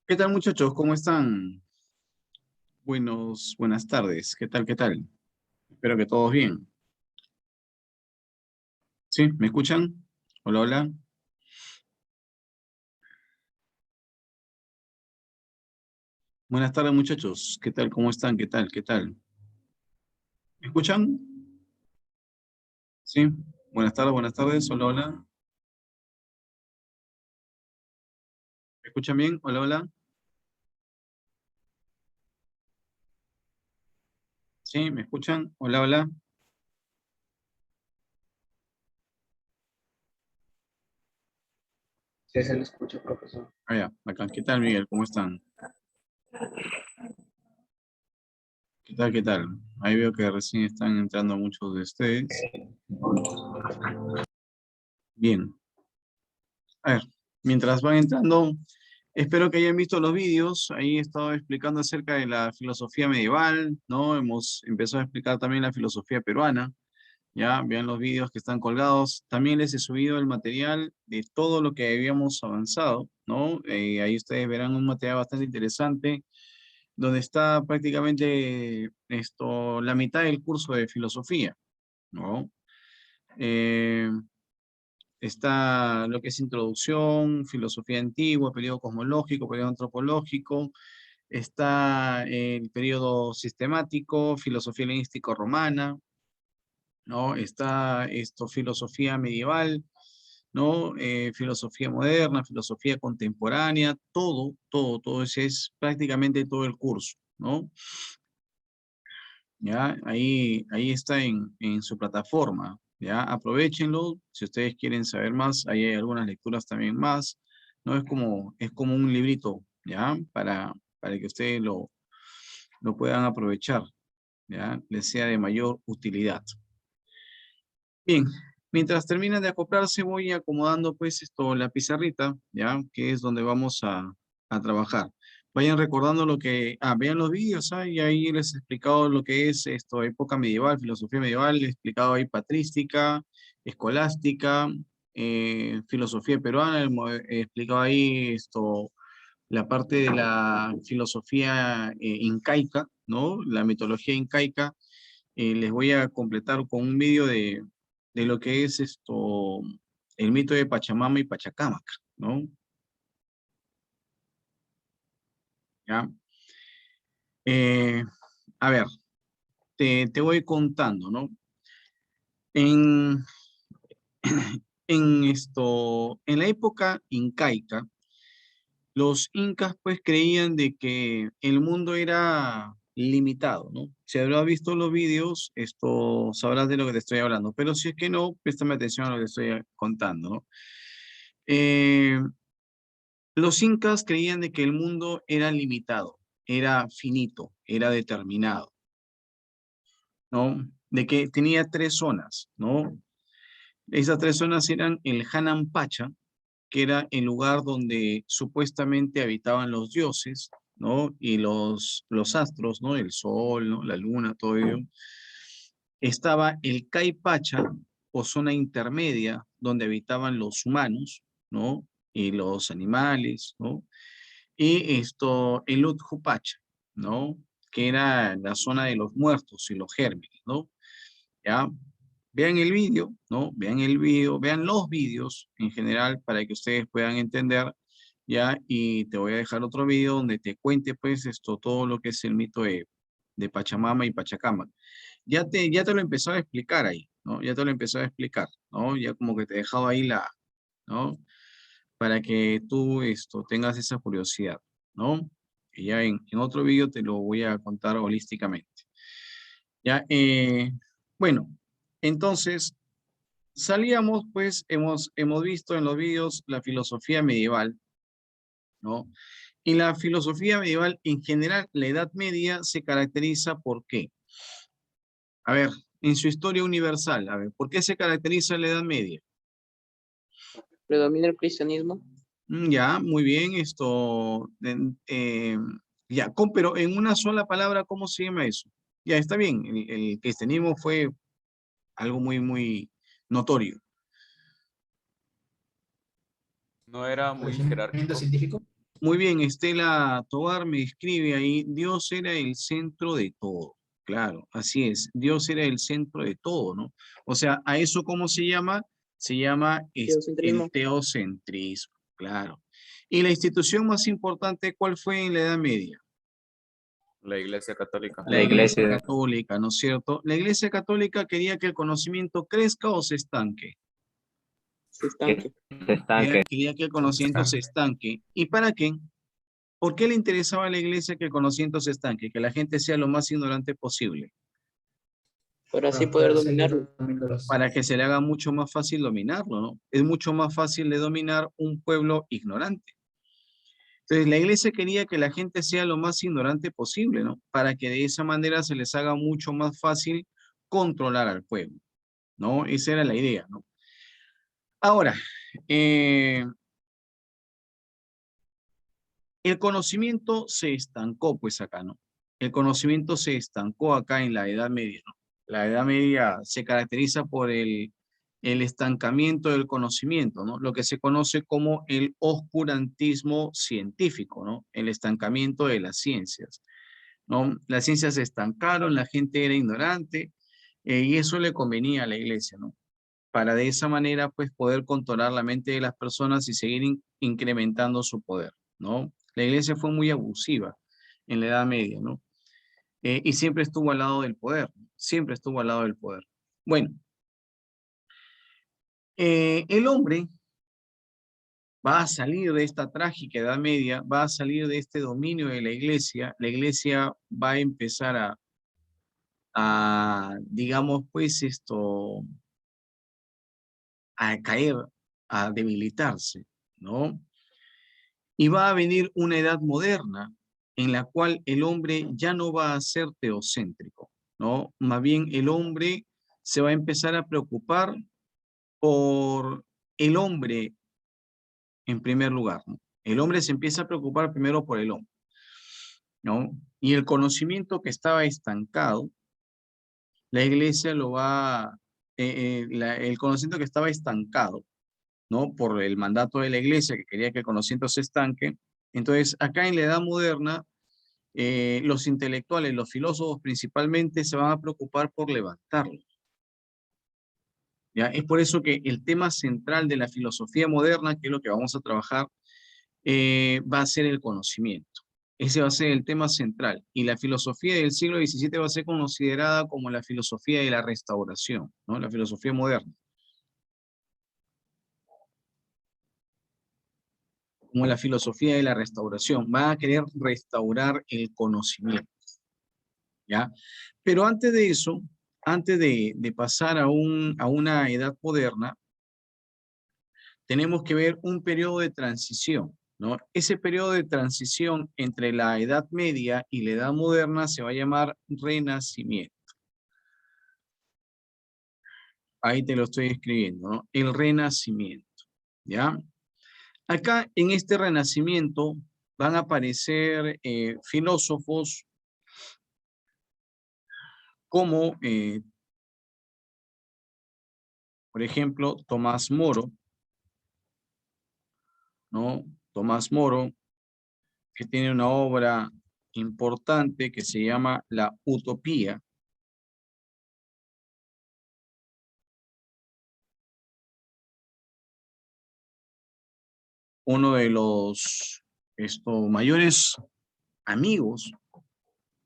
¿Qué tal, muchachos? ¿Cómo están? Buenas tardes. ¿Qué tal? ¿Qué tal? Espero que todos bien. ¿Sí? ¿Me escuchan? Hola, hola. Buenas tardes, muchachos. ¿Qué tal? ¿Cómo están? ¿Qué tal? ¿Qué tal? ¿Me escuchan? ¿Sí? Buenas tardes, buenas tardes. Hola, hola. ¿Me escuchan bien? Hola, hola. ¿Sí? ¿Me escuchan? Hola, hola. Sí, se le escucha, profesor. Ah, ya, acá. ¿Qué tal, Miguel? ¿Cómo están? ¿Qué tal? ¿Qué tal? Ahí veo que recién están entrando muchos de ustedes. Bien. A ver, mientras van entrando, espero que hayan visto los vídeos. Ahí he estado explicando acerca de la filosofía medieval, ¿no? Hemos empezado a explicar también la filosofía peruana. Ya, vean los vídeos que están colgados. También les he subido el material de todo lo que habíamos avanzado, ¿no? Ahí ustedes verán un material bastante interesante, donde está prácticamente la mitad del curso de filosofía, ¿no? Eh, Está lo que es introducción, filosofía antigua, periodo cosmológico, periodo antropológico. Está el periodo sistemático, filosofía helenístico romana, ¿no? Está filosofía medieval, ¿no? Filosofía moderna, filosofía contemporánea, todo ese es prácticamente todo el curso, ¿no? ¿Ya? Ahí está en su plataforma, ¿ya? Aprovechenlo, si ustedes quieren saber más, ahí hay algunas lecturas también más, ¿no? Es como un librito, ¿ya? Para que ustedes lo puedan aprovechar, ¿ya? Les sea de mayor utilidad. Bien, mientras terminan de acoplarse, voy acomodando pues la pizarrita, ¿ya? Que es donde vamos a trabajar. Vayan recordando vean los vídeos, y ahí les he explicado lo que es época medieval, filosofía medieval, he explicado ahí patrística, escolástica, filosofía peruana, he explicado ahí la parte de la filosofía incaica, ¿no? La mitología incaica. Les voy a completar con un vídeo de lo que es el mito de Pachamama y Pachacámac, ¿no? ¿Ya? Eh, a ver, te voy contando, ¿no? En, en la época incaica, los incas pues creían de que el mundo era limitado, ¿no? Si habrás visto los vídeos, sabrás de lo que te estoy hablando, pero si es que no, préstame atención a lo que estoy contando, ¿no? Eh, los incas creían de que el mundo era limitado, era finito, era determinado, ¿no? De que tenía tres zonas, ¿no? Esas tres zonas eran el Hanan Pacha, que era el lugar donde supuestamente habitaban los dioses, ¿no? Y los astros, ¿no? El sol, ¿no? La luna, todo ello. Estaba el Kai Pacha, o zona intermedia, donde habitaban los humanos, ¿no? Y los animales, ¿no? Y el Utjupacha, ¿no? Que era la zona de los muertos y los gérmenes, ¿no? ¿Ya? Vean el vídeo, ¿no? Vean el vídeo, vean los vídeos en general para que ustedes puedan entender, ¿ya? Y te voy a dejar otro vídeo donde te cuente, pues, todo lo que es el mito de Pachamama y Pachacama. Ya te lo empezó a explicar ahí, ¿no? Ya te lo empezó a explicar, ¿no? Ya como que te he dejado ahí ¿no? Para que tú tengas esa curiosidad, ¿no? Y ya en otro vídeo te lo voy a contar holísticamente. Ya, bueno, entonces salíamos, pues, hemos visto en los vídeos la filosofía medieval, ¿no? Y la filosofía medieval, en general, la Edad Media se caracteriza por qué. A ver, en su historia universal, a ver, ¿por qué se caracteriza la Edad Media? ¿Predomina el cristianismo? Ya, muy bien, ya, pero en una sola palabra, ¿cómo se llama eso? Ya, está bien, el cristianismo fue algo muy, muy notorio. No era muy Conocimiento jerárquico. científico. Muy bien, Estela Tobar me escribe ahí, Dios era el centro de todo. Claro, así es, Dios era el centro de todo, ¿no? O sea, ¿a eso cómo se llama? Se llama el Teocentrismo. teocentrismo, claro. ¿Y la institución más importante cuál fue en la Edad Media? La Iglesia Católica. La Iglesia Católica, ¿no es cierto? La Iglesia Católica quería que el conocimiento crezca o se estanque. Se estanque. Quería que el conocimiento se estanque. ¿Y para qué? ¿Por qué le interesaba a la iglesia que el conocimiento se estanque? Que la gente sea lo más ignorante posible, Para así poder dominarlo. para que se le haga mucho más fácil dominarlo, ¿no? Es mucho más fácil de dominar un pueblo ignorante. Entonces, la iglesia quería que la gente sea lo más ignorante posible, ¿no? Para que de esa manera se les haga mucho más fácil controlar al pueblo, ¿no? Esa era la idea, ¿no? Ahora, eh, el conocimiento se estancó, pues acá, ¿no? El conocimiento se estancó acá en la Edad Media, ¿no? La Edad Media se caracteriza por el estancamiento del conocimiento, ¿no? Lo que se conoce como el oscurantismo científico, ¿no? El estancamiento de las ciencias, ¿no? Las ciencias se estancaron, la gente era ignorante, y eso le convenía a la iglesia, ¿no? Para de esa manera, pues, poder controlar la mente de las personas y seguir incrementando su poder, ¿no? La iglesia fue muy abusiva en la Edad Media, ¿no? Y siempre estuvo al lado del poder, siempre estuvo al lado del poder. Bueno, el hombre va a salir de esta trágica Edad Media, va a salir de este dominio de la iglesia va a empezar digamos, pues a caer, a debilitarse, ¿no? Y va a venir una edad moderna en la cual el hombre ya no va a ser teocéntrico, ¿no? Más bien el hombre se va a empezar a preocupar por el hombre en primer lugar, ¿no? El hombre se empieza a preocupar primero por el hombre, ¿no? Y el conocimiento que estaba estancado, la iglesia lo va, el conocimiento que estaba estancado, ¿no? Por el mandato de la iglesia que quería que el conocimiento se estanque. Entonces, acá en la edad moderna, los intelectuales, los filósofos principalmente se van a preocupar por levantarlo. ¿Ya? Es por eso que el tema central de la filosofía moderna, que es lo que vamos a trabajar, va a ser el conocimiento. Ese va a ser el tema central. Y la filosofía del siglo XVII va a ser considerada como la filosofía de la restauración, ¿no? La filosofía moderna. Como la filosofía de la restauración. Va a querer restaurar el conocimiento, ¿ya? Pero antes de eso, antes de pasar a una edad moderna, tenemos que ver un periodo de transición, ¿no? Ese periodo de transición entre la Edad Media y la Edad Moderna se va a llamar Renacimiento. Ahí te lo estoy escribiendo, ¿no? El Renacimiento, ¿ya? Acá en este Renacimiento van a aparecer filósofos como, por ejemplo, Tomás Moro, ¿no? Tomás Moro, que tiene una obra importante que se llama La Utopía. Uno de los mayores amigos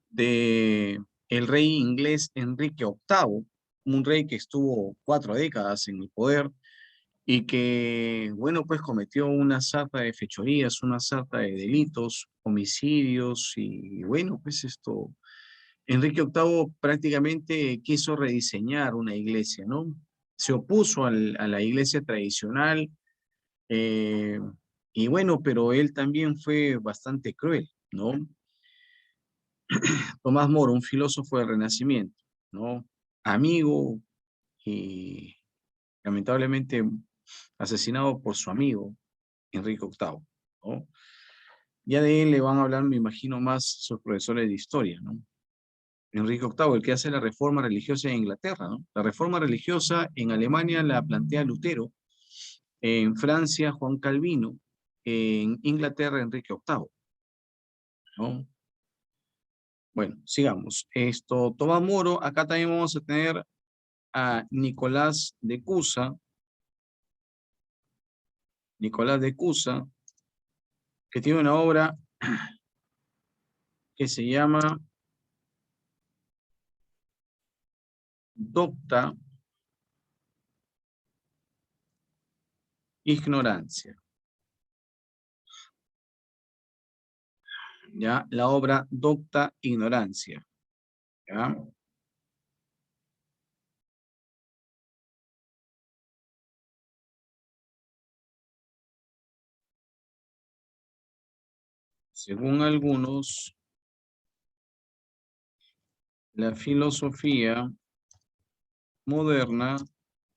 de el rey inglés Enrique VIII, un rey que estuvo 4 décadas en el poder y que, bueno, pues cometió una sarta de fechorías, una sarta de delitos, homicidios y, bueno, pues Enrique VIII prácticamente quiso rediseñar una iglesia, ¿no? Se opuso a la iglesia tradicional, eh, y bueno, pero él también fue bastante cruel, ¿no? Tomás Moro, un filósofo del Renacimiento, ¿no? Amigo y lamentablemente asesinado por su amigo, Enrique VIII, ¿no? Ya de él le van a hablar, me imagino, más sus profesores de historia, ¿no? Enrique VIII, el que hace la reforma religiosa en Inglaterra, ¿no? La reforma religiosa en Alemania la plantea Lutero, en Francia Juan Calvino, en Inglaterra Enrique VIII, ¿no? Bueno, sigamos. Tomás Moro, acá también vamos a tener a Nicolás de Cusa. Nicolás de Cusa, que tiene una obra que se llama Docta Ignorancia. ¿Ya? La obra Docta Ignorancia. ¿Ya? Según algunos, la filosofía moderna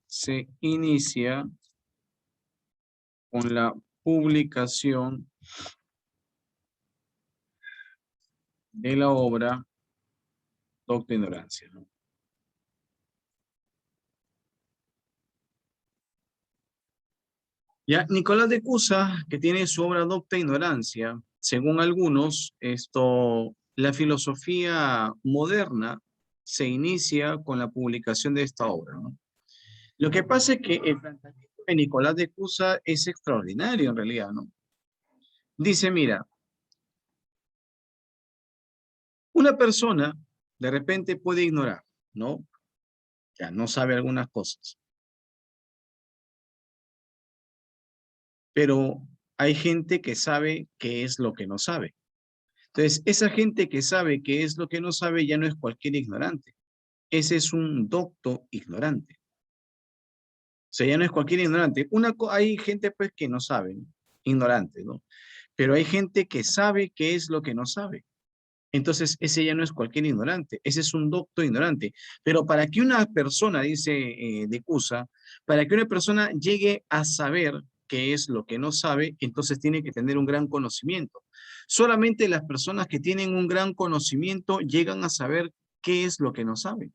se inicia con la publicación de la obra Docta Ignorancia, ¿no? Ya, Nicolás de Cusa, que tiene su obra Docta Ignorancia, según algunos, la filosofía moderna se inicia con la publicación de esta obra, ¿no? Lo que pasa es que el planteamiento de Nicolás de Cusa es extraordinario en realidad, ¿no? Dice, mira, una persona de repente puede ignorar, ¿no? Ya no sabe algunas cosas. Pero hay gente que sabe qué es lo que no sabe. Entonces, esa gente que sabe qué es lo que no sabe ya no es cualquier ignorante. Ese es un docto ignorante. O sea, ya no es cualquier ignorante. Hay gente pues que no sabe, ¿no? Ignorante, ¿no? Pero hay gente que sabe qué es lo que no sabe. Entonces, ese ya no es cualquier ignorante, ese es un docto ignorante. Pero para que una persona, dice de Cusa, para que una persona llegue a saber qué es lo que no sabe, entonces tiene que tener un gran conocimiento. Solamente las personas que tienen un gran conocimiento llegan a saber qué es lo que no saben.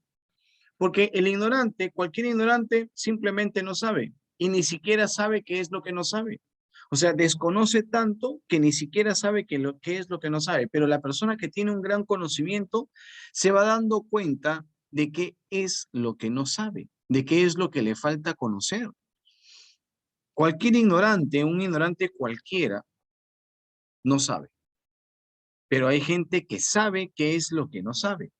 Porque el ignorante, cualquier ignorante, simplemente no sabe y ni siquiera sabe qué es lo que no sabe. O sea, desconoce tanto que ni siquiera sabe qué es lo que no sabe. Pero la persona que tiene un gran conocimiento se va dando cuenta de qué es lo que no sabe, de qué es lo que le falta conocer. Cualquier ignorante, un ignorante cualquiera, no sabe. Pero hay gente que sabe qué es lo que no sabe.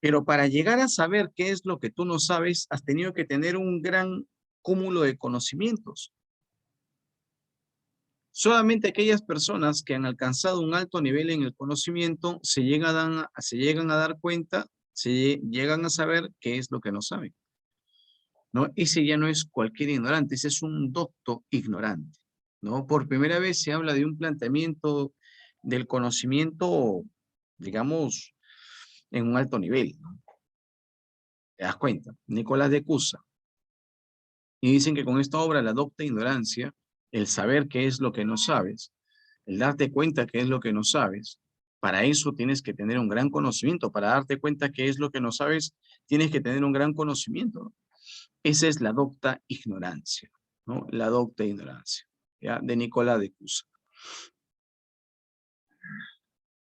Pero para llegar a saber qué es lo que tú no sabes, has tenido que tener un gran cúmulo de conocimientos. Solamente aquellas personas que han alcanzado un alto nivel en el conocimiento se llegan a dar cuenta, se llegan a saber qué es lo que no saben, ¿no? Ese ya no es cualquier ignorante, ese es un docto ignorante, ¿no? Por primera vez se habla de un planteamiento del conocimiento, digamos, en un alto nivel, ¿no? ¿Te das cuenta? Nicolás de Cusa. Y dicen que con esta obra, la docta ignorancia, el saber qué es lo que no sabes, el darte cuenta qué es lo que no sabes, para eso tienes que tener un gran conocimiento. Para darte cuenta qué es lo que no sabes, tienes que tener un gran conocimiento, ¿no? Esa es la docta ignorancia, ¿no? La docta ignorancia, ¿ya? De Nicolás de Cusa.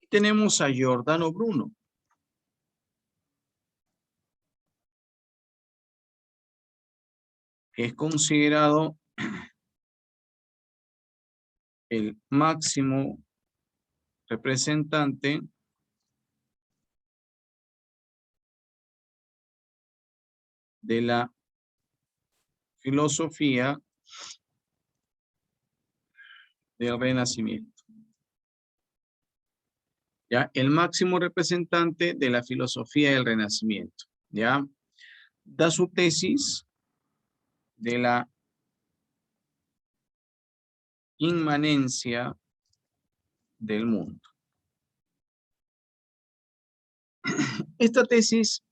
Y tenemos a Giordano Bruno. Que es considerado el máximo representante de la filosofía del Renacimiento. ¿Ya? El máximo representante de la filosofía del Renacimiento. ¿Ya? Da su tesis de la inmanencia del mundo. Esta tesis,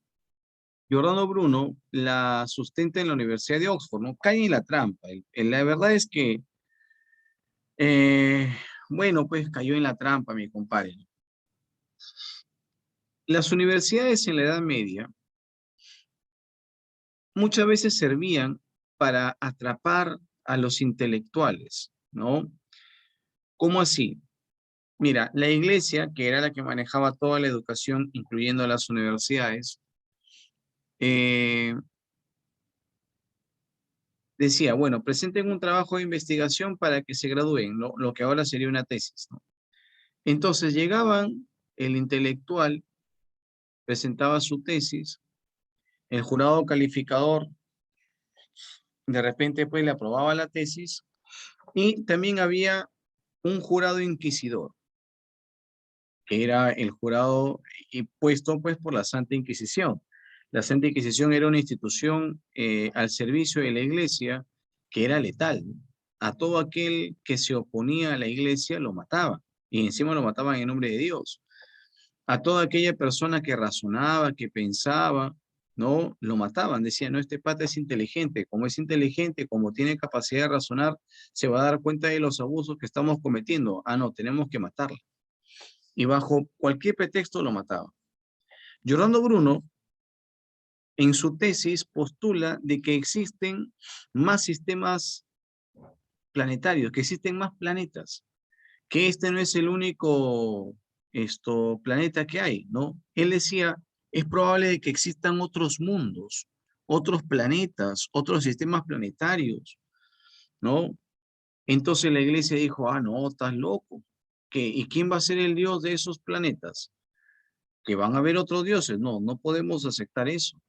Giordano Bruno la sustenta en la Universidad de Oxford, ¿no? Cae en la trampa. La verdad es que, bueno, pues cayó en la trampa, mi compadre. Las universidades en la Edad Media muchas veces servían para atrapar a los intelectuales, ¿no? ¿Cómo así? Mira, la iglesia, que era la que manejaba toda la educación, incluyendo las universidades, eh, decía, bueno, presenten un trabajo de investigación para que se gradúen, lo que ahora sería una tesis, ¿no? Entonces llegaban, el intelectual presentaba su tesis, el jurado calificador de repente pues le aprobaba la tesis y también había un jurado inquisidor, que era el jurado puesto pues por la Santa Inquisición. La Santa Inquisición era una institución al servicio de la iglesia que era letal, ¿no? A todo aquel que se oponía a la iglesia lo mataba y encima lo mataban en nombre de Dios. A toda aquella persona que razonaba, que pensaba, ¿no? Lo mataban. Decían, no, este pata es inteligente, como tiene capacidad de razonar, se va a dar cuenta de los abusos que estamos cometiendo. Ah, no, tenemos que matarlo. Y bajo cualquier pretexto lo mataba. Giordano Bruno, en su tesis, postula de que existen más sistemas planetarios, que existen más planetas, que este no es el único planeta que hay, ¿no? Él decía, es probable que existan otros mundos, otros planetas, otros sistemas planetarios, ¿no? Entonces la iglesia dijo, ah, no, estás loco. ¿Qué? ¿Y quién va a ser el Dios de esos planetas? ¿Que van a haber otros dioses? No, no podemos aceptar eso.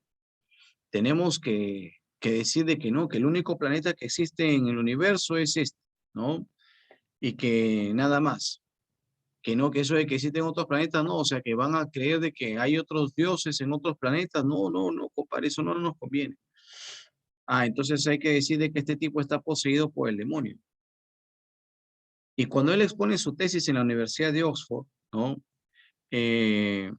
Tenemos que decir de que no, que el único planeta que existe en el universo es este, ¿no? Y que nada más. Que no, que eso de que existen otros planetas, no, o sea, que van a creer de que hay otros dioses en otros planetas, no, no, no, compadre, eso no nos conviene. Ah, entonces hay que decir de que este tipo está poseído por el demonio. Y cuando él expone su tesis en la Universidad de Oxford, ¿no? Eh,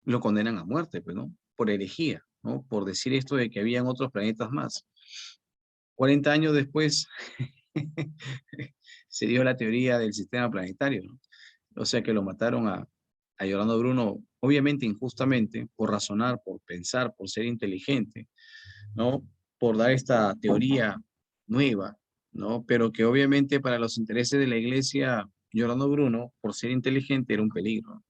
lo condenan a muerte, pues, ¿no? Por herejía, ¿no? Por decir esto de que habían otros planetas más. 40 años después se dio la teoría del sistema planetario, ¿no? O sea que lo mataron a Giordano Bruno, obviamente injustamente, por razonar, por pensar, por ser inteligente, ¿no? Por dar esta teoría nueva, ¿no? Pero que obviamente para los intereses de la iglesia, Giordano Bruno, por ser inteligente, era un peligro, ¿no?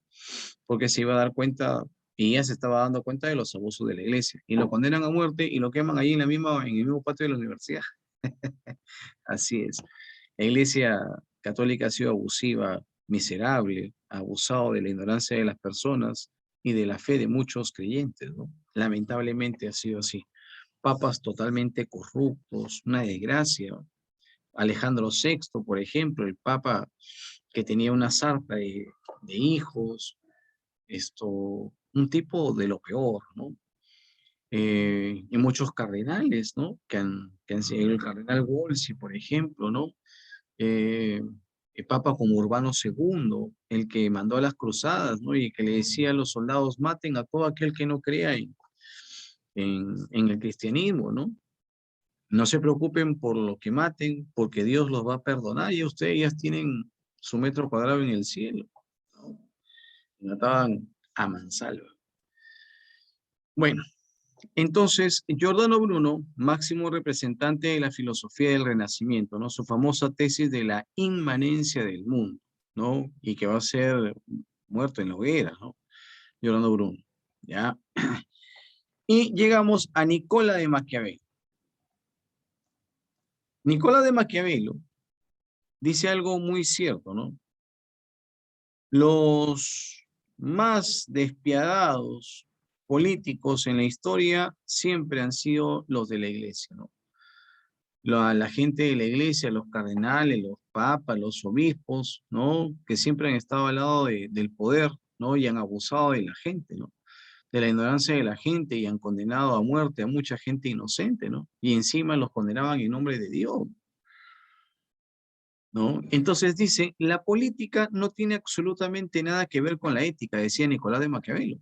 Porque se iba a dar cuenta, y ya se estaba dando cuenta de los abusos de la iglesia, y lo condenan a muerte y lo queman ahí en el mismo patio de la universidad. Así es. La iglesia católica ha sido abusiva, miserable, ha abusado de la ignorancia de las personas y de la fe de muchos creyentes, ¿no? Lamentablemente ha sido así. Papas totalmente corruptos, una desgracia. Alejandro VI, por ejemplo, el papa que tenía una sarta de hijos, un tipo de lo peor, ¿no? Y muchos cardenales, ¿no? Que han sido el cardenal Wolsey, por ejemplo, ¿no? eh, el Papa como Urbano II, el que mandó a las cruzadas, ¿no? Y que le decía a los soldados, maten a todo aquel que no crea en el cristianismo, ¿no? No se preocupen por lo que maten, porque Dios los va a perdonar y ustedes ya tienen su metro cuadrado en el cielo, ¿no? Y mataban a mansalva. Bueno, entonces, Giordano Bruno, máximo representante de la filosofía del Renacimiento, ¿no? Su famosa tesis de la inmanencia del mundo, ¿no? Y que va a ser muerto en la hoguera, ¿no? Giordano Bruno, ¿ya? Y llegamos a Nicola de Maquiavelo. Nicola de Maquiavelo dice algo muy cierto, ¿no? Los más despiadados políticos en la historia siempre han sido los de la iglesia, ¿no? La gente de la iglesia, los cardenales, los papas, los obispos, ¿no? Que siempre han estado al lado del poder, ¿no? Y han abusado de la gente, ¿no? De la ignorancia de la gente y han condenado a muerte a mucha gente inocente, ¿no? Y encima los condenaban en nombre de Dios, ¿no? Entonces dice, la política no tiene absolutamente nada que ver con la ética, decía Nicolás de Maquiavelo,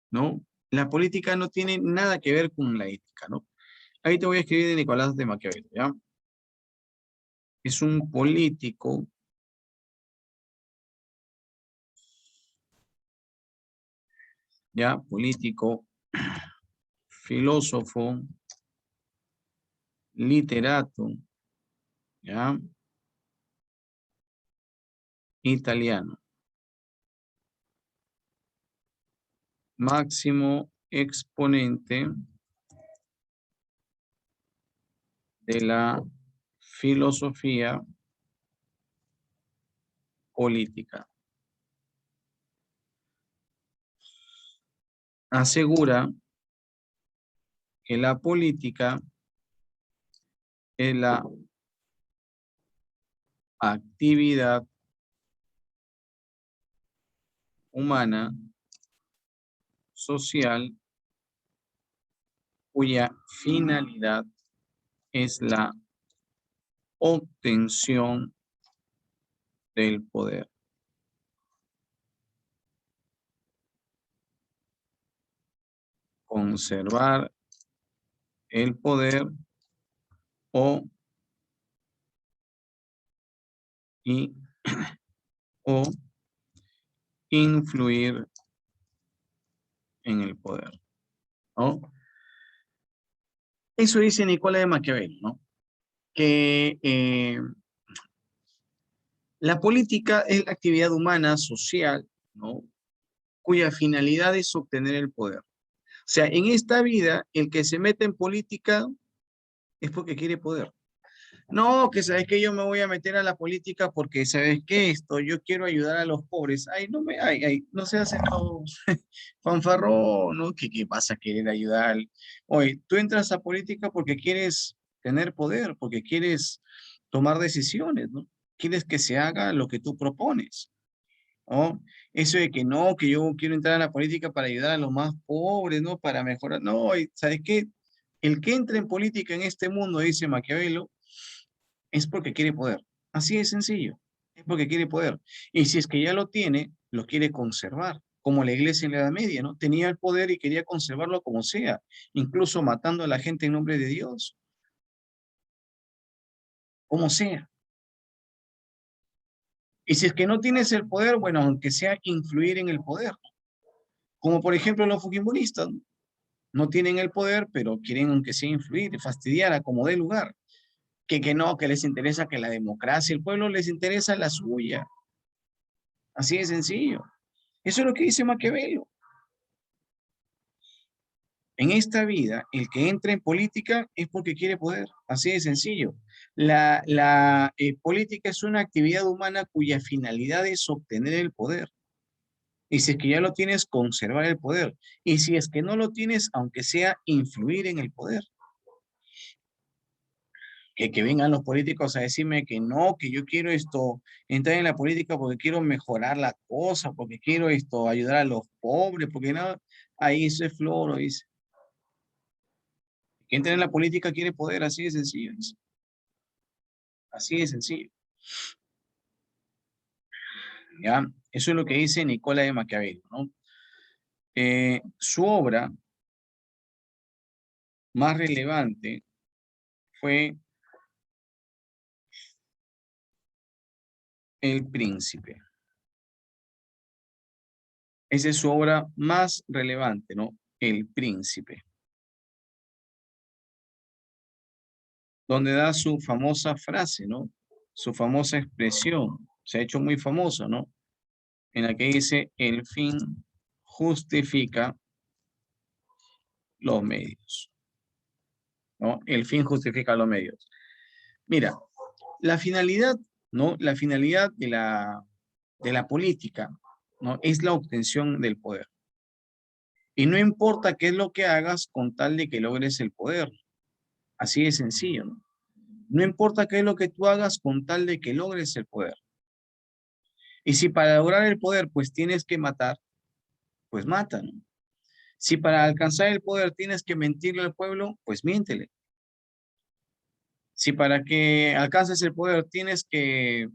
¿no? La política no tiene nada que ver con la ética, ¿no? Ahí te voy a escribir de Nicolás de Maquiavelo, ¿ya? Es un político, ¿ya? Político, filósofo, literato, ¿ya? italiano. Máximo exponente de la filosofía política. Asegura que la política es la actividad humana, social, cuya finalidad es la obtención del poder. Conservar el poder o influir en el poder, ¿no? Eso dice Nicola de Maquiavelo, ¿no? Que la política es la actividad humana, social, ¿no? Cuya finalidad es obtener el poder. O sea, en esta vida, el que se mete en política es porque quiere poder. No, que sabes que yo me voy a meter a la política porque sabes que yo quiero ayudar a los pobres. Ay, no se hacen los fanfarrón, ¿no? ¿Qué vas a querer ayudar? Oye, tú entras a política porque quieres tener poder, porque quieres tomar decisiones, ¿no? Quieres que se haga lo que tú propones, ¿no? Eso de que no, que yo quiero entrar a la política para ayudar a los más pobres, ¿no? Para mejorar. No, ¿sabes qué? El que entra en política en este mundo, dice Maquiavelo, es porque quiere poder. Así de sencillo. Es porque quiere poder. Y si es que ya lo tiene, lo quiere conservar. Como la iglesia en la Edad Media, ¿no? Tenía el poder y quería conservarlo como sea, incluso matando a la gente en nombre de Dios. Como sea. Y si es que no tienes el poder, bueno, aunque sea influir en el poder. Como por ejemplo los fujimoristas, ¿no? No tienen el poder, pero quieren aunque sea influir, fastidiar a como dé lugar. Que no, que les interesa que la democracia, el pueblo les interesa la suya. Así de sencillo. Eso es lo que dice Maquiavelo. En esta vida, el que entra en política es porque quiere poder. Así de sencillo. La política es una actividad humana cuya finalidad es obtener el poder. Y si es que ya lo tienes, conservar el poder. Y si es que no lo tienes, aunque sea influir en el poder. Que vengan los políticos a decirme que no, que yo quiero entrar en la política porque quiero mejorar la cosa, porque quiero ayudar a los pobres, porque no, ahí eso es floro, dice. Que entra en la política quiere poder, así de sencillo, dice. Así de sencillo. ¿Ya? Eso es lo que dice Nicola de Maquiavelo, ¿no? Su obra más relevante fue El Príncipe. Esa es su obra más relevante, ¿no? El Príncipe. Donde da su famosa frase, ¿no? Su famosa expresión. Se ha hecho muy famoso, ¿no? En la que dice, el fin justifica los medios, ¿no? El fin justifica los medios. Mira, la finalidad, ¿no? La finalidad de la política, ¿no? Es la obtención del poder. Y no importa qué es lo que hagas con tal de que logres el poder. Así de sencillo, ¿no? No importa qué es lo que tú hagas con tal de que logres el poder. Y si para lograr el poder pues tienes que matar, pues mata, ¿no? Si para alcanzar el poder tienes que mentirle al pueblo, pues miéntele. Si para que alcances el poder tienes que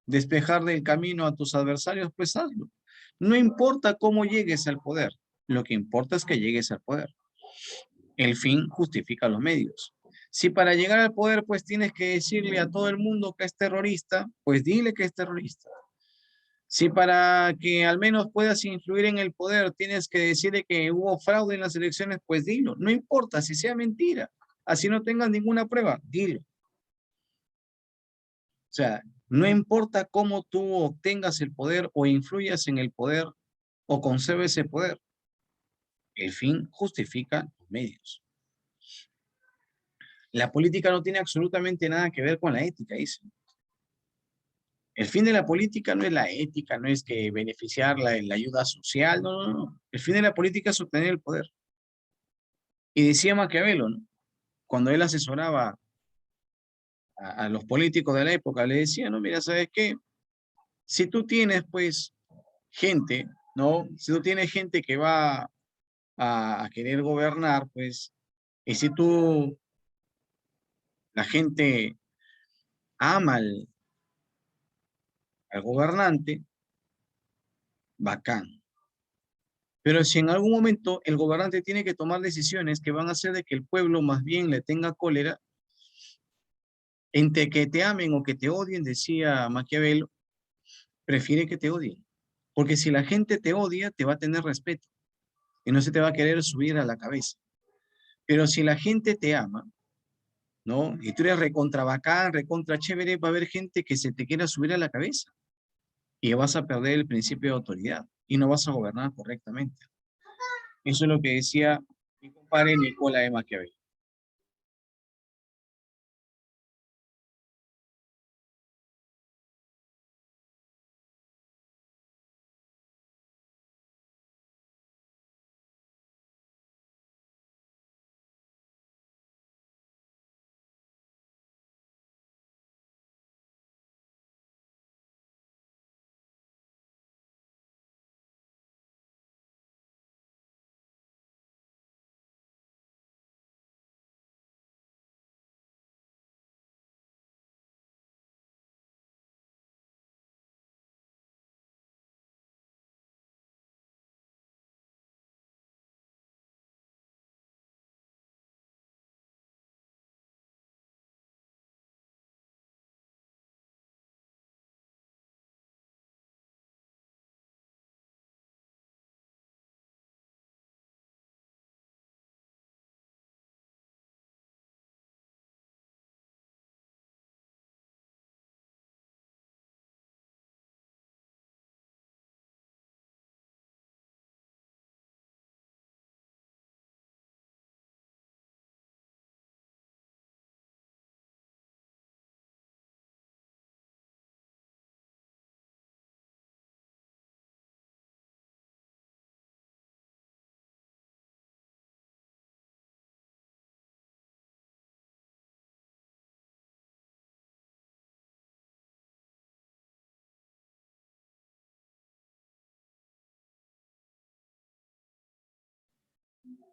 despejar del camino a tus adversarios, pues hazlo. No importa cómo llegues al poder, lo que importa es que llegues al poder. El fin justifica los medios. Si para llegar al poder pues tienes que decirle a todo el mundo que es terrorista, pues dile que es terrorista. Si para que al menos puedas influir en el poder tienes que decirle que hubo fraude en las elecciones, pues dilo. No importa si sea mentira, así no tengas ninguna prueba, dilo. O sea, No importa cómo tú obtengas el poder o influyas en el poder o conserves ese poder. El fin justifica los medios. La política no tiene absolutamente nada que ver con la ética, dice. El fin de la política no es la ética, no es que beneficiar la ayuda social, no, no, no. El fin de la política es obtener el poder. Y decía Maquiavelo, ¿no? Cuando él asesoraba a los políticos de la época, le decía, no, mira, ¿sabes qué? Si tú tienes, pues, gente, ¿no? Si tú tienes gente que va a querer gobernar, pues, y si la gente ama al gobernante, bacán. Pero si en algún momento el gobernante tiene que tomar decisiones que van a hacer de que el pueblo más bien le tenga cólera, entre que te amen o que te odien, decía Maquiavelo, prefiere que te odien. Porque si la gente te odia, te va a tener respeto y no se te va a querer subir a la cabeza. Pero si la gente te ama, ¿no? Y tú eres recontra bacán, recontra chévere, va a haber gente que se te quiera subir a la cabeza y vas a perder el principio de autoridad y no vas a gobernar correctamente. Eso es lo que decía mi compadre Nicola de Maquiavelo.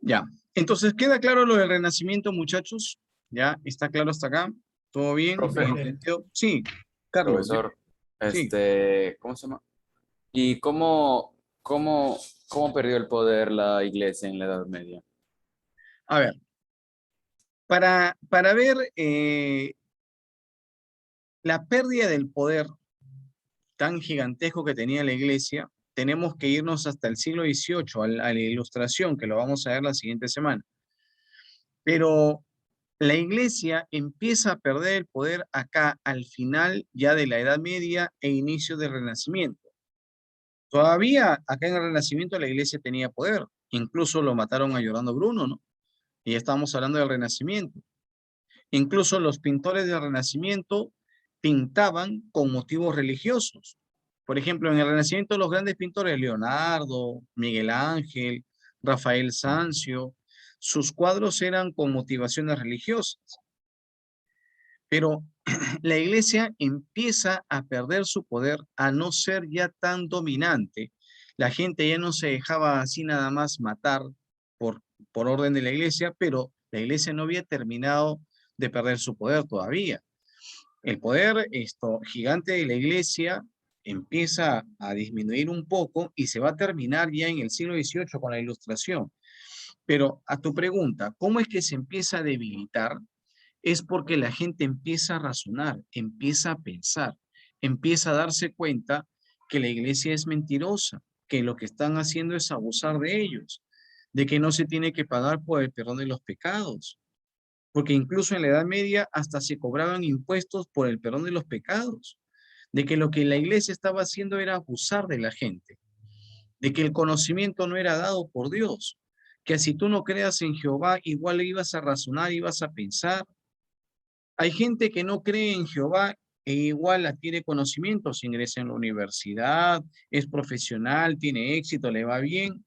Ya, entonces queda claro lo del renacimiento, muchachos. Ya, está claro hasta acá. ¿Todo bien? Profe, ¿Bien entendido? Sí, Carlos, profesor, sí. ¿cómo se llama? ¿Y cómo perdió el poder la iglesia en la Edad Media? A ver, para ver la pérdida del poder tan gigantesco que tenía la iglesia, tenemos que irnos hasta el siglo XVIII, a la Ilustración, que lo vamos a ver la siguiente semana. Pero la iglesia empieza a perder el poder acá al final ya de la Edad Media e inicio del Renacimiento. Todavía acá en el Renacimiento la iglesia tenía poder, incluso lo mataron a Giordano Bruno, ¿no? Y ya estamos hablando del Renacimiento. Incluso los pintores del Renacimiento pintaban con motivos religiosos. Por ejemplo, en el Renacimiento los grandes pintores, Leonardo, Miguel Ángel, Rafael Sanzio, sus cuadros eran con motivaciones religiosas. Pero la iglesia empieza a perder su poder, a no ser ya tan dominante. La gente ya no se dejaba así nada más matar por, por orden de la iglesia, pero la iglesia no había terminado de perder su poder todavía. El poder gigante de la iglesia empieza a disminuir un poco y se va a terminar ya en el siglo XVIII con la Ilustración. Pero a tu pregunta, ¿cómo es que se empieza a debilitar? Es porque la gente empieza a razonar, empieza a pensar, empieza a darse cuenta que la iglesia es mentirosa, que lo que están haciendo es abusar de ellos, de que no se tiene que pagar por el perdón de los pecados, porque incluso en la Edad Media hasta se cobraban impuestos por el perdón de los pecados. de que lo que la iglesia estaba haciendo era abusar de la gente, de que el conocimiento no era dado por Dios, que si tú no creas en Jehová, igual ibas a razonar, ibas a pensar. Hay gente que no cree en Jehová e igual adquiere conocimientos, ingresa en la universidad, es profesional, tiene éxito, le va bien.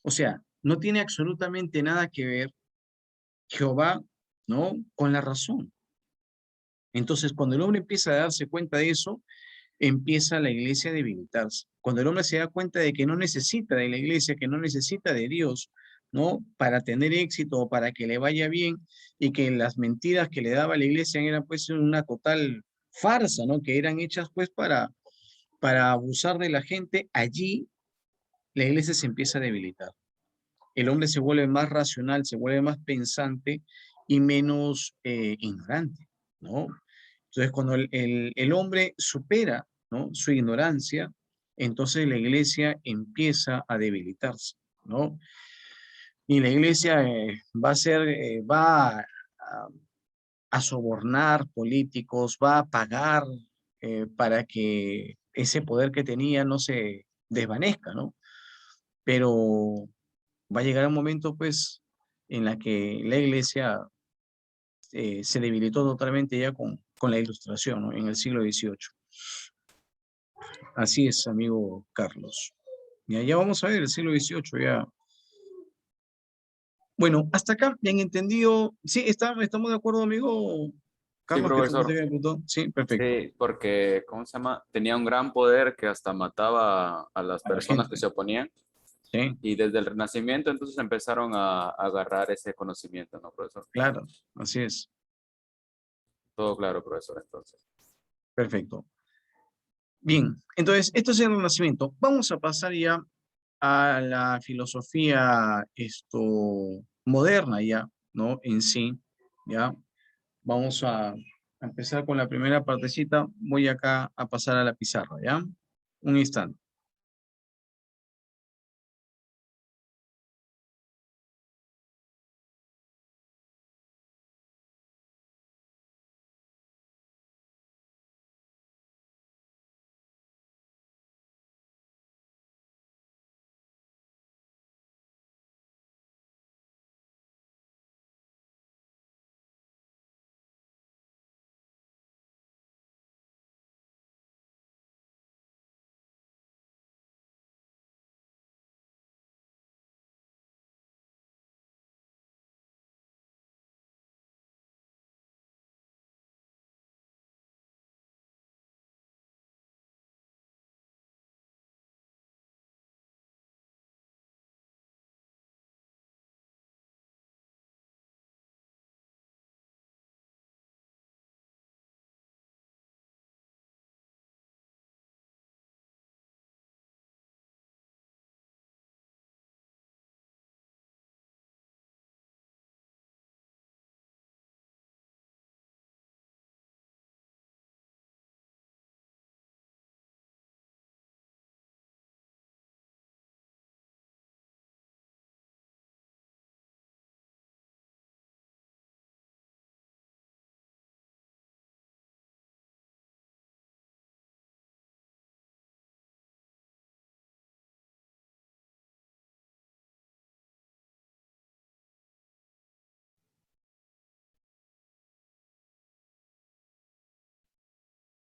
O sea, no tiene absolutamente nada que ver Jehová, ¿no? Con la razón. Entonces, cuando el hombre empieza a darse cuenta de eso, empieza la iglesia a debilitarse. Cuando el hombre se da cuenta de que no necesita de la iglesia, que no necesita de Dios, ¿no? Para tener éxito o para que le vaya bien, y que las mentiras que le daba la iglesia eran pues una total farsa, ¿no? Que eran hechas pues para abusar de la gente, allí la iglesia se empieza a debilitar. El hombre se vuelve más racional, se vuelve más pensante y menos ignorante, ¿no? Entonces, cuando el hombre supera, ¿no?, su ignorancia, entonces la iglesia empieza a debilitarse, ¿no? Y la iglesia va a sobornar políticos, va a pagar para que ese poder que tenía no se desvanezca, ¿no? Pero va a llegar un momento, pues, en la que la iglesia se debilitó totalmente ya con la ilustración, ¿no? En el siglo XVIII. Así es, amigo Carlos. Ya vamos a ver el siglo XVIII, ya. Bueno, hasta acá, bien entendido. Sí, estamos de acuerdo, amigo Sí, Carlos, que te profesor. preguntó. Sí, perfecto. Sí, porque, ¿cómo se llama? Tenía un gran poder que hasta mataba a las A la personas que gente. se oponían. Sí, Y desde el Renacimiento entonces empezaron a agarrar ese conocimiento, ¿no, profesor? claro, así es. Todo claro, profesor, entonces. Perfecto. Bien, entonces, esto es el Renacimiento. Vamos a pasar ya a la filosofía moderna ya, ¿no? En sí, ¿ya? Vamos a empezar con la primera partecita. Voy acá a pasar a la pizarra, ¿ya? Un instante.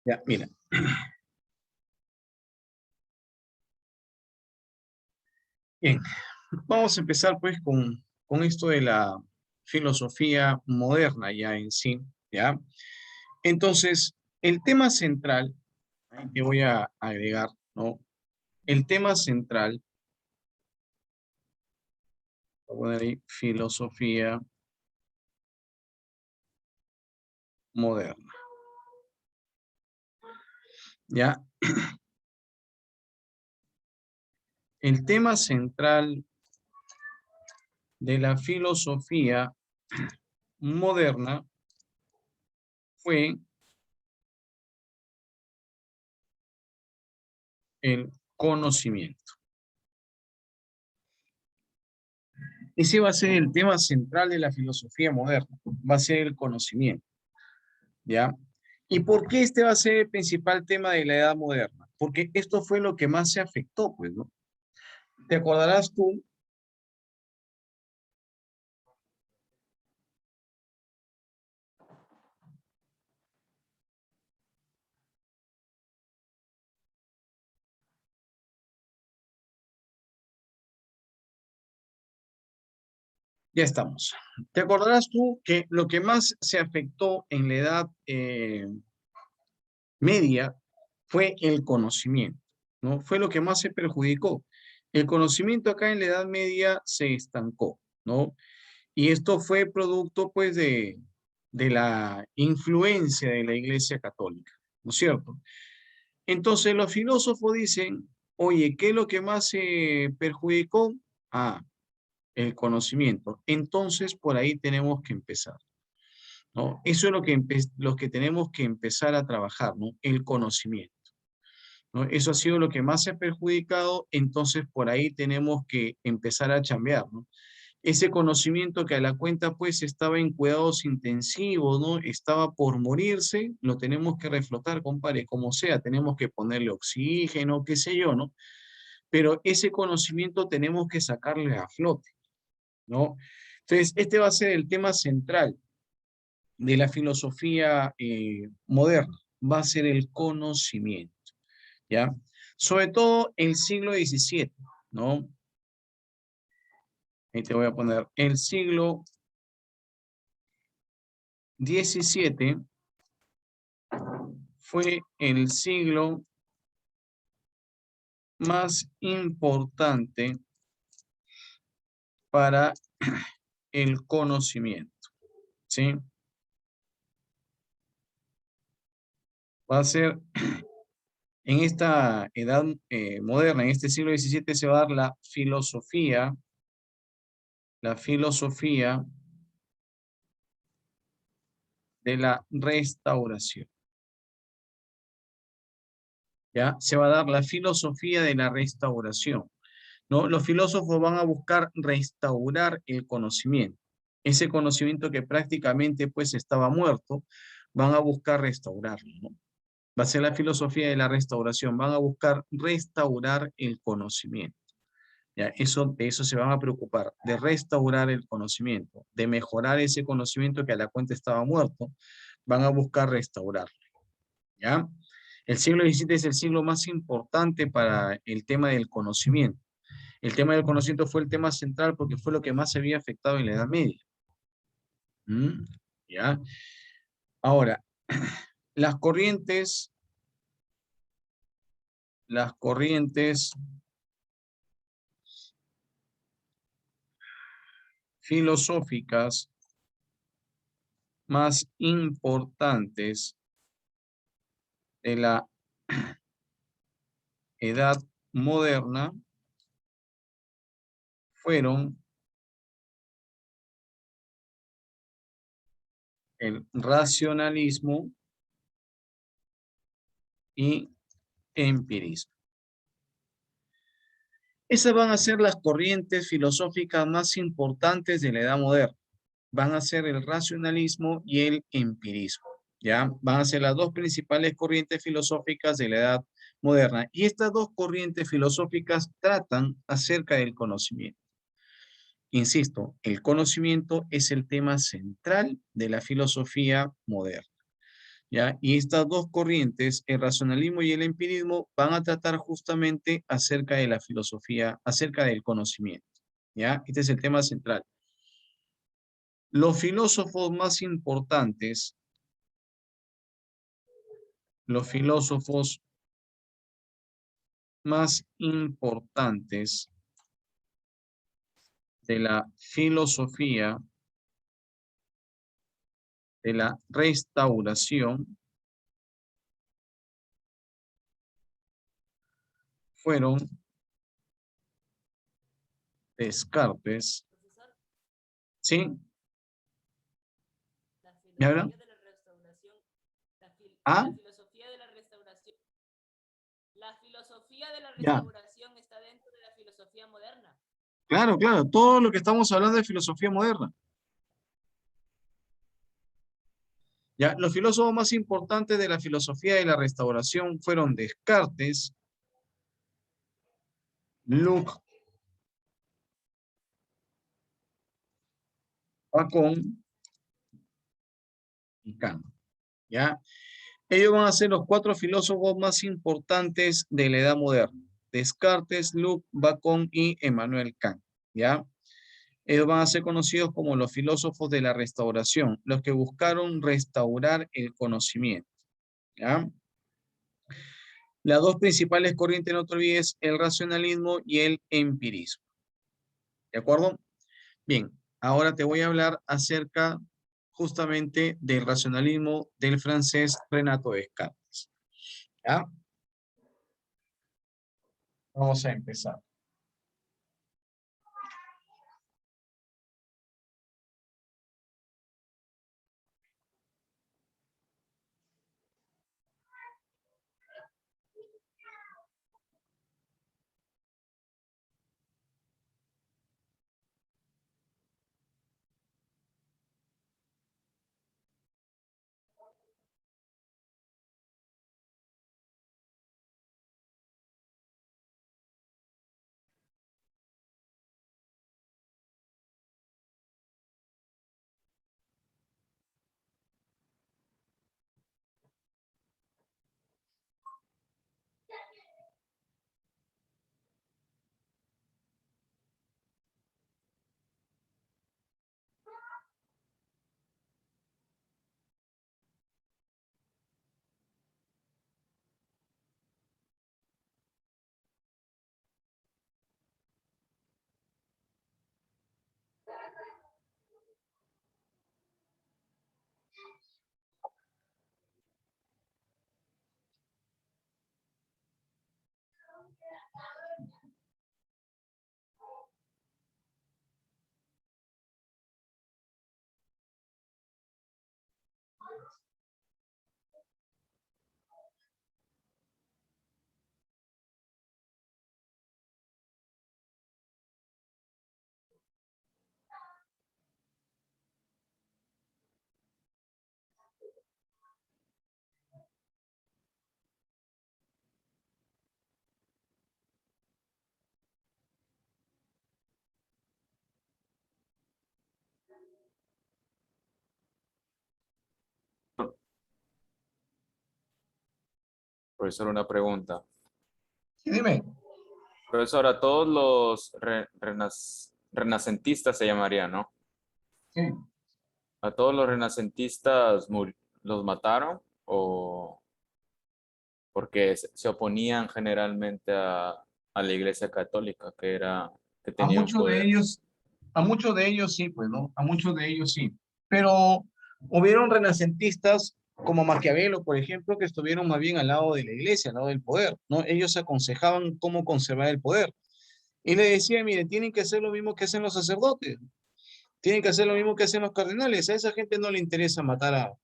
Ya, mira. Bien, vamos a empezar pues con esto de la filosofía moderna ya en sí, ¿ya? Entonces, el tema central, ahí te voy a agregar, ¿no? El tema central, voy a poner ahí, filosofía moderna, ¿ya? El tema central de la filosofía moderna fue el conocimiento. Ese va a ser el tema central de la filosofía moderna, va a ser el conocimiento, ¿ya? ¿Y por qué este va a ser el principal tema de la edad moderna? Porque esto fue lo que más se afectó, pues, ¿no? ¿Te acordarás tú? Ya estamos. ¿Te acordarás tú que lo que más se afectó en la edad media fue el conocimiento, ¿no? Fue lo que más se perjudicó. El conocimiento acá en la Edad Media se estancó, ¿no? Y esto fue producto, pues, de la influencia de la Iglesia Católica, ¿no es cierto? Entonces los filósofos dicen, oye, ¿qué es lo que más se perjudicó? Ah, el conocimiento. Entonces, por ahí tenemos que empezar, ¿no? Eso es lo que tenemos que empezar a trabajar, ¿no? El conocimiento, ¿no? Eso ha sido lo que más se ha perjudicado, entonces por ahí tenemos que empezar a chambear, ¿no? Ese conocimiento que a la cuenta pues estaba en cuidados intensivos, ¿no? Estaba por morirse, lo tenemos que reflotar, compadre, como sea, tenemos que ponerle oxígeno, qué sé yo, ¿no? Pero ese conocimiento tenemos que sacarle a flote, ¿no? Entonces, este va a ser el tema central de la filosofía moderna, va a ser el conocimiento, ¿ya? Sobre todo el siglo XVII, ¿no? Ahí te voy a poner el siglo XVII fue el siglo más importante para el conocimiento, ¿sí? Va a ser en esta edad moderna, en este siglo XVII se va a dar la filosofía de la restauración. ¿Ya? Se va a dar la filosofía de la restauración, ¿no? Los filósofos van a buscar restaurar el conocimiento. Ese conocimiento que prácticamente pues estaba muerto, van a buscar restaurarlo, ¿no? Va a ser la filosofía de la restauración, van a buscar restaurar el conocimiento. ¿Ya? De eso se van a preocupar, de restaurar el conocimiento, de mejorar ese conocimiento que a la cuenta estaba muerto, van a buscar restaurarlo, ¿ya? El siglo XVII es el siglo más importante para el tema del conocimiento. El tema del conocimiento fue el tema central porque fue lo que más se había afectado en la Edad Media. ¿Mm? ¿Ya? Ahora, las corrientes filosóficas más importantes de la Edad Moderna fueron el racionalismo y empirismo. Esas van a ser las corrientes filosóficas más importantes de la Edad Moderna. Van a ser el racionalismo y el empirismo, ¿ya? Van a ser las dos principales corrientes filosóficas de la Edad Moderna. Y estas dos corrientes filosóficas tratan acerca del conocimiento. Insisto, el conocimiento es el tema central de la filosofía moderna, ¿ya? Y estas dos corrientes, el racionalismo y el empirismo, van a tratar justamente acerca de la filosofía, acerca del conocimiento, ¿ya? Este es el tema central. Los filósofos más importantes, los filósofos más importantes de la filosofía de la restauración fueron Descartes, ¿sí? ¿Me hablan? ¿Ah? La filosofía de la Ya. restauración está dentro de la filosofía moderna. Claro, claro, todo lo que estamos hablando de filosofía moderna. Ya, los filósofos más importantes de la filosofía de la Restauración fueron Descartes, Locke, Bacon y Kant. ¿Ya? Ellos van a ser los 4 filósofos más importantes de la Edad Moderna. Descartes, Locke, Bacon y Emmanuel Kant. ¿Ya? Ellos van a ser conocidos como los filósofos de la Restauración, los que buscaron restaurar el conocimiento. ¿Ya? Las dos principales corrientes, no te olvides, el racionalismo y el empirismo. ¿De acuerdo? Bien, ahora te voy a hablar acerca justamente del racionalismo del francés Renato Descartes. ¿Ya? Vamos a empezar. Profesor, una pregunta. Sí, dime. Profesor, a todos los renacentistas se llamarían, ¿no? Sí. ¿A todos los renacentistas los mataron o porque se oponían generalmente a la Iglesia Católica, que A tenía un muchos de poder? ellos, a muchos de ellos sí, pues, ¿no? A muchos de ellos sí. Pero hubieron renacentistas como Maquiavelo, por ejemplo, que estuvieron más bien al lado de la iglesia, al lado del poder, ¿no? Ellos aconsejaban cómo conservar el poder. Y le decían, mire, tienen que hacer lo mismo que hacen los sacerdotes, tienen que hacer lo mismo que hacen los cardenales. A esa gente no le interesa matar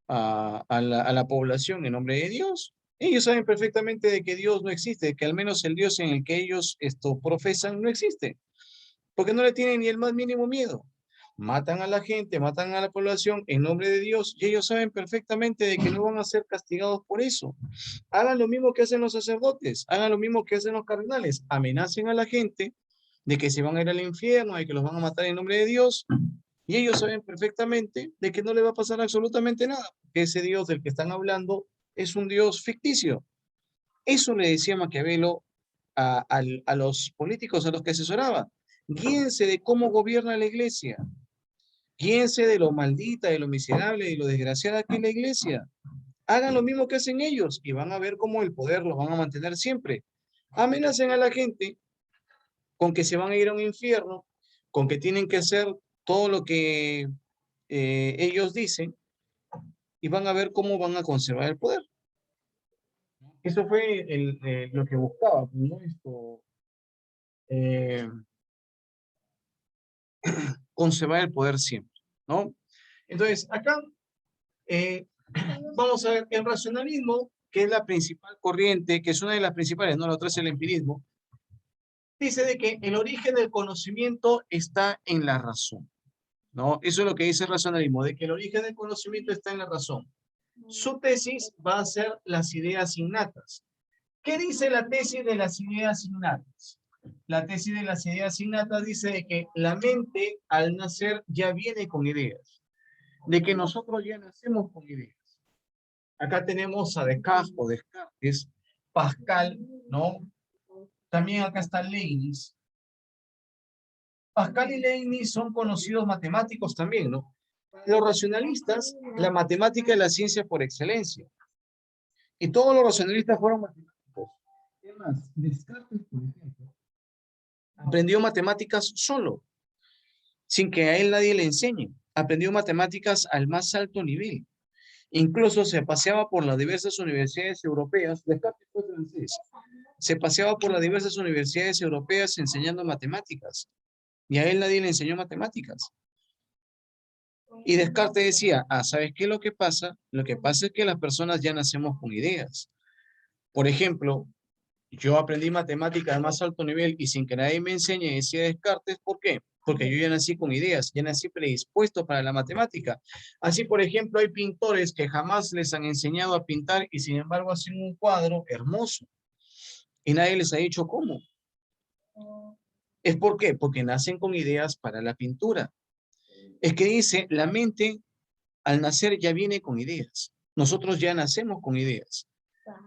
a la población en nombre de Dios. Ellos saben perfectamente de que Dios no existe, que al menos el Dios en el que ellos profesan no existe, porque no le tienen ni el más mínimo miedo. Matan a la gente, matan a la población en nombre de Dios y ellos saben perfectamente de que no van a ser castigados por eso. Hagan lo mismo que hacen los sacerdotes, hagan lo mismo que hacen los cardenales, amenacen a la gente de que se van a ir al infierno, de que los van a matar en nombre de Dios, y ellos saben perfectamente de que no le va a pasar absolutamente nada, que ese Dios del que están hablando es un Dios ficticio. Eso le decía Maquiavelo a los políticos a los que asesoraba. Guíense de cómo gobierna la iglesia. Guíense de lo maldita, de lo miserable, de lo desgraciada que es la iglesia. Hagan lo mismo que hacen ellos y van a ver cómo el poder los van a mantener siempre. Amenacen a la gente con que se van a ir a un infierno, con que tienen que hacer todo lo que ellos dicen y van a ver cómo van a conservar el poder. Eso fue lo que buscaba, ¿no? Eh, conservar el poder siempre, ¿no? Entonces, acá eh, vamos a ver el racionalismo, que es la principal corriente, que es una de las principales, no la otra es el empirismo, dice de que el origen del conocimiento está en la razón. ¿no? Eso es lo que dice el racionalismo, de que el origen del conocimiento está en la razón. Su tesis va a ser las ideas innatas. ¿Qué dice la tesis de las ideas innatas? La tesis de las ideas innatas dice de que la mente al nacer ya viene con ideas, de que nosotros ya nacemos con ideas. Acá tenemos a Descartes o Descartes, Pascal, ¿no? También acá está Leibniz. Pascal y Leibniz son conocidos matemáticos también, ¿no? Los racionalistas, la matemática es la ciencia por excelencia. Y todos los racionalistas fueron matemáticos. Además, Descartes, por ejemplo, aprendió matemáticas solo, sin que a él nadie le enseñe. Aprendió matemáticas al más alto nivel. Incluso se paseaba por las diversas universidades europeas. Descartes fue francés. Se paseaba por las diversas universidades europeas enseñando matemáticas. Y a él nadie le enseñó matemáticas. Y Descartes decía, ¿sabes qué es lo que pasa? Lo que pasa es que las personas ya nacemos con ideas. Por ejemplo, yo aprendí matemáticas de más alto nivel y sin que nadie me enseñe, decía Descartes, ¿por qué? Porque yo ya nací con ideas, ya nací predispuesto para la matemática. Así, por ejemplo, hay pintores que jamás les han enseñado a pintar y sin embargo hacen un cuadro hermoso. Y nadie les ha dicho cómo. ¿Es por qué? Porque nacen con ideas para la pintura. Es que dice, la mente al nacer ya viene con ideas. Nosotros ya nacemos con ideas.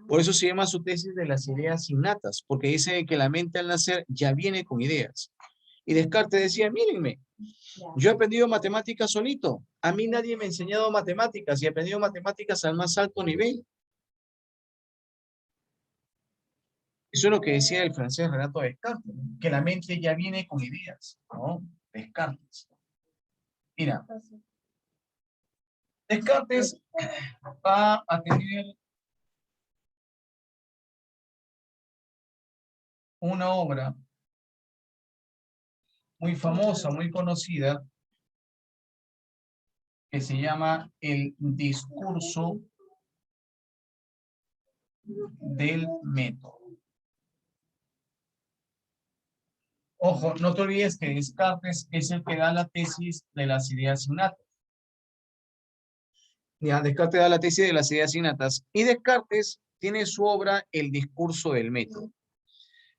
Por eso se llama su tesis de las ideas innatas, porque dice que la mente al nacer ya viene con ideas. Y Descartes decía, mírenme, yo he aprendido matemáticas solito. A mí nadie me ha enseñado matemáticas y he aprendido matemáticas al más alto nivel. Eso es lo que decía el francés Renato Descartes, ¿no? Que la mente ya viene con ideas, ¿no? Descartes. Mira, Descartes va a tener una obra muy famosa, muy conocida, que se llama El discurso del método. Ojo, no te olvides que Descartes es el que da la tesis de las ideas innatas. Ya, Descartes da la tesis de las ideas innatas. Y Descartes tiene su obra El discurso del método,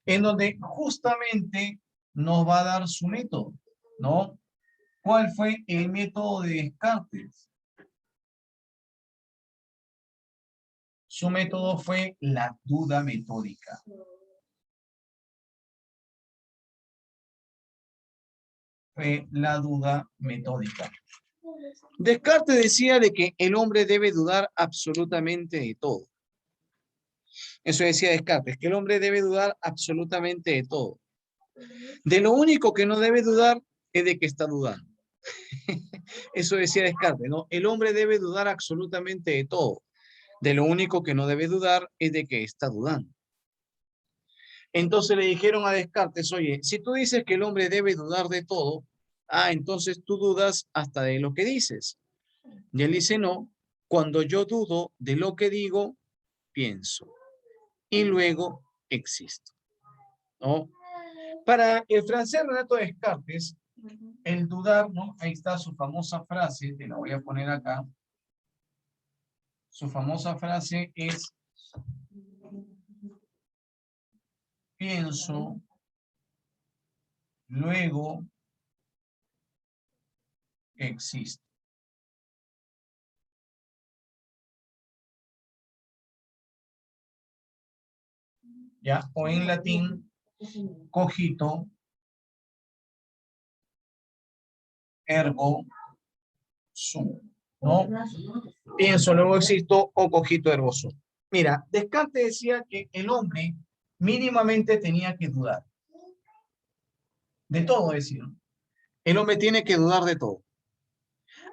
en donde justamente nos va a dar su método, ¿no? ¿Cuál fue el método de Descartes? Su método fue la duda metódica. Fue la duda metódica. Descartes decía de que el hombre debe dudar absolutamente de todo. Eso decía Descartes, que el hombre debe dudar absolutamente de todo. De lo único que no debe dudar es de que está dudando. Eso decía Descartes, ¿no? El hombre debe dudar absolutamente de todo. De lo único que no debe dudar es de que está dudando. Entonces le dijeron a Descartes, oye, si tú dices que el hombre debe dudar de todo, entonces tú dudas hasta de lo que dices. Y él dice, no, cuando yo dudo de lo que digo, pienso. Y luego existo, ¿no? Para el francés Renato Descartes, el dudar, ¿no? Ahí está su famosa frase, te la voy a poner acá. Su famosa frase es, pienso, luego existo. ¿Ya? O en latín, cogito, ergo sum, ¿no? Pienso, luego existo, o cogito, ergo sum. Mira, Descartes decía que el hombre mínimamente tenía que dudar. De todo, decía. El hombre tiene que dudar de todo.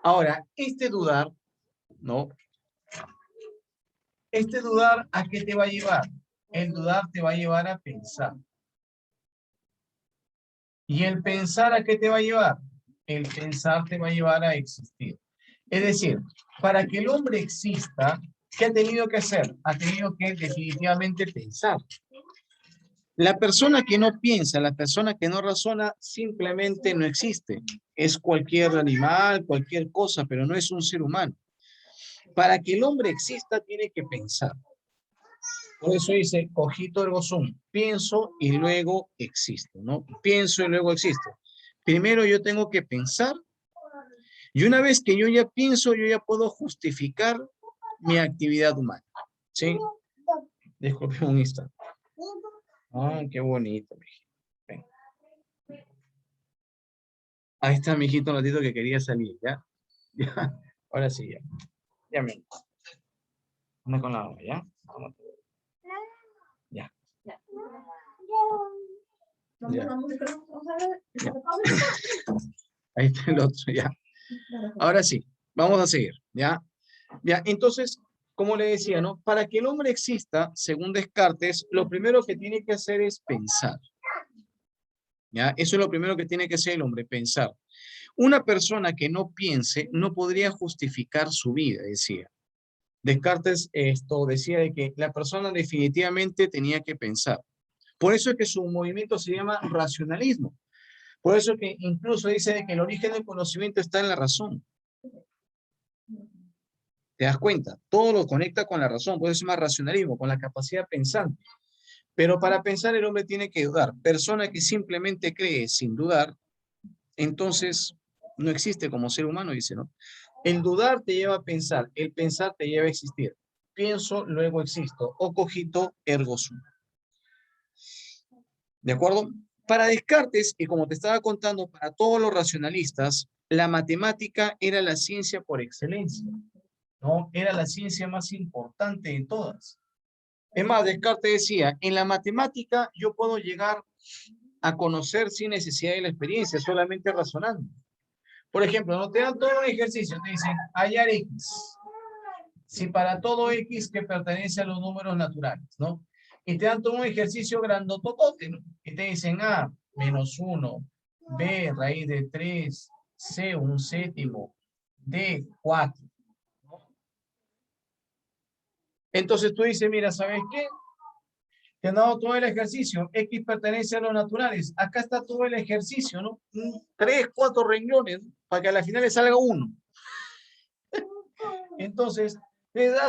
Ahora, este dudar, ¿no? Este dudar, ¿a qué te va a llevar? El dudar te va a llevar a pensar. ¿Y el pensar a qué te va a llevar? El pensar te va a llevar a existir. Es decir, para que el hombre exista, ¿qué ha tenido que hacer? Ha tenido que definitivamente pensar. La persona que no piensa, la persona que no razona, simplemente no existe. Es cualquier animal, cualquier cosa, pero no es un ser humano. Para que el hombre exista, tiene que pensar. Por eso dice, cogito ergo sum, pienso y luego existo, ¿no? Pienso y luego existo. Primero yo tengo que pensar, y una vez que yo ya pienso, yo ya puedo justificar mi actividad humana, ¿sí? Disculpe un instante. Ah, qué bonito, mijito. Ven. Ahí está, mijito, un ratito que quería salir, ¿ya? Ya, ahora sí, ya. Ya me. Anda con la agua, ¿ya? Vamos. Ya. Ya. Ya. Ahí está el otro, ya. Ahora sí, vamos a seguir, ¿ya? Ya, entonces, como le decía, ¿no? Para que el hombre exista, según Descartes, lo primero que tiene que hacer es pensar. ¿Ya? Eso es lo primero que tiene que hacer el hombre, pensar. Una persona que no piense no podría justificar su vida, decía. Descartes esto decía de que la persona definitivamente tenía que pensar. Por eso es que su movimiento se llama racionalismo. Por eso que incluso dice de que el origen del conocimiento está en la razón. ¿Te das cuenta? Todo lo conecta con la razón, por eso se llama racionalismo, con la capacidad pensante. Pero para pensar el hombre tiene que dudar. Persona que simplemente cree sin dudar, entonces no existe como ser humano, dice, ¿no? El dudar te lleva a pensar, el pensar te lleva a existir. Pienso, luego existo. O cogito, ergo sum. ¿De acuerdo? Para Descartes, y como te estaba contando, para todos los racionalistas, la matemática era la ciencia por excelencia, ¿no? Era la ciencia más importante de todas. Es más, Descartes decía, en la matemática yo puedo llegar a conocer sin necesidad de la experiencia, solamente razonando. Por ejemplo, no te dan todo un ejercicio, te dicen hallar X. Si para todo X que pertenece a los números naturales, ¿no? Y te dan todo un ejercicio grandototote, ¿no? Y te dicen A, -1, B, raíz de 3, C, un séptimo, D, 4. ¿No? Entonces tú dices, mira, ¿sabes qué? Te han dado todo el ejercicio, X pertenece a los naturales. Acá está todo el ejercicio, ¿no? 3, 4 renglones, ¿no? Para que a la final le salga uno. Entonces,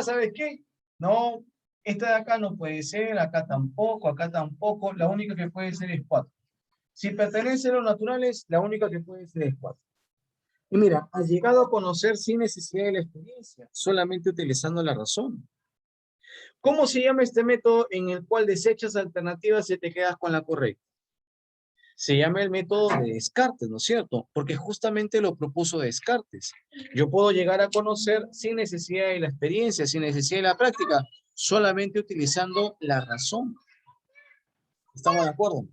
¿sabes qué? No, esta de acá no puede ser, acá tampoco, la única que puede ser es 4. Si pertenece a los naturales, la única que puede ser es 4. Y mira, has llegado a conocer sin necesidad de la experiencia, solamente utilizando la razón. ¿Cómo se llama este método en el cual desechas alternativas y te quedas con la correcta? Se llama el método de Descartes, ¿no es cierto? Porque justamente lo propuso Descartes. Yo puedo llegar a conocer sin necesidad de la experiencia, sin necesidad de la práctica, solamente utilizando la razón. ¿Estamos de acuerdo?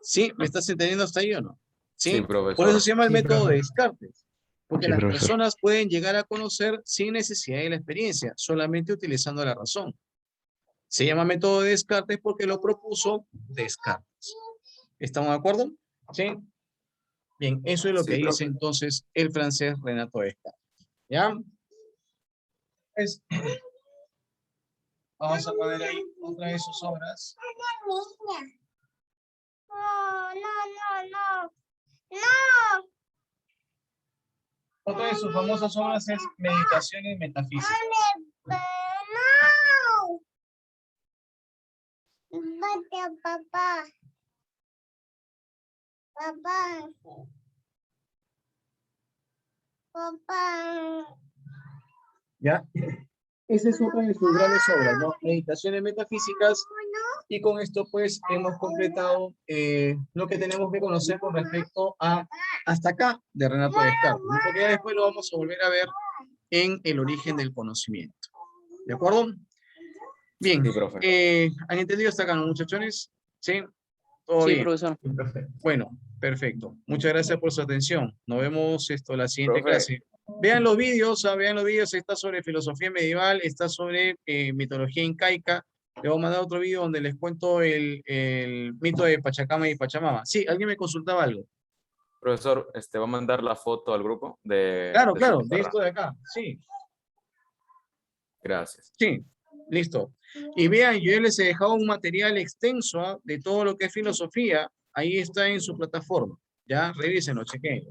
¿Sí? ¿Me estás entendiendo hasta ahí o no? ¿Sí? Sí, Por eso profesor. se llama el Sí, método profe. de Descartes. Porque Sí, las profesor. personas pueden llegar a conocer sin necesidad de la experiencia, solamente utilizando la razón. Se llama método de Descartes porque lo propuso Descartes. ¿Estamos de acuerdo? ¿Sí? Bien, eso es lo Sí, que dice profe. entonces el francés Renato Descartes. ¿Ya? Pues, vamos a poner ahí otra de sus obras. No. Otra de sus famosas obras es Meditaciones Metafísicas. No. Vete, papá. Papá. Papá. ¿Ya? Esa es otra de sus grandes obras, ¿no? Meditaciones Metafísicas. Y con esto, pues, hemos completado lo que tenemos que conocer con respecto a hasta acá de Renato Descartes, ¿no? Porque ya después lo vamos a volver a ver en el origen del conocimiento. ¿De acuerdo? Bien. Sí, profe. ¿Han entendido hasta acá, no, muchachones? ¿Sí? ¿Todo Sí, bien? profesor. Bueno, perfecto. Muchas gracias por su atención. Nos vemos la siguiente Profe. clase. Vean los vídeos, está sobre filosofía medieval, está sobre mitología incaica. Le voy a mandar otro vídeo donde les cuento el mito de Pachacama y Pachamama. Sí, alguien me consultaba algo. Profesor, va a mandar la foto al grupo de Claro, su claro, de pizarra. esto de acá. Sí, Gracias. sí. Listo. Y vean, yo ya les he dejado un material extenso de todo lo que es filosofía. Ahí está en su plataforma. Ya, revísenlo, chequen.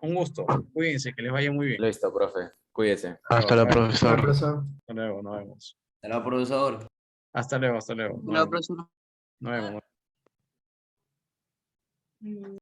Un gusto. Cuídense, que les vaya muy bien. Listo, profe. Cuídese. Hasta la Nos vemos. profesora. Hasta luego, nos vemos. Hasta luego, profesor. Hasta luego, hasta luego. Nos La vemos. próxima. Nos vemos.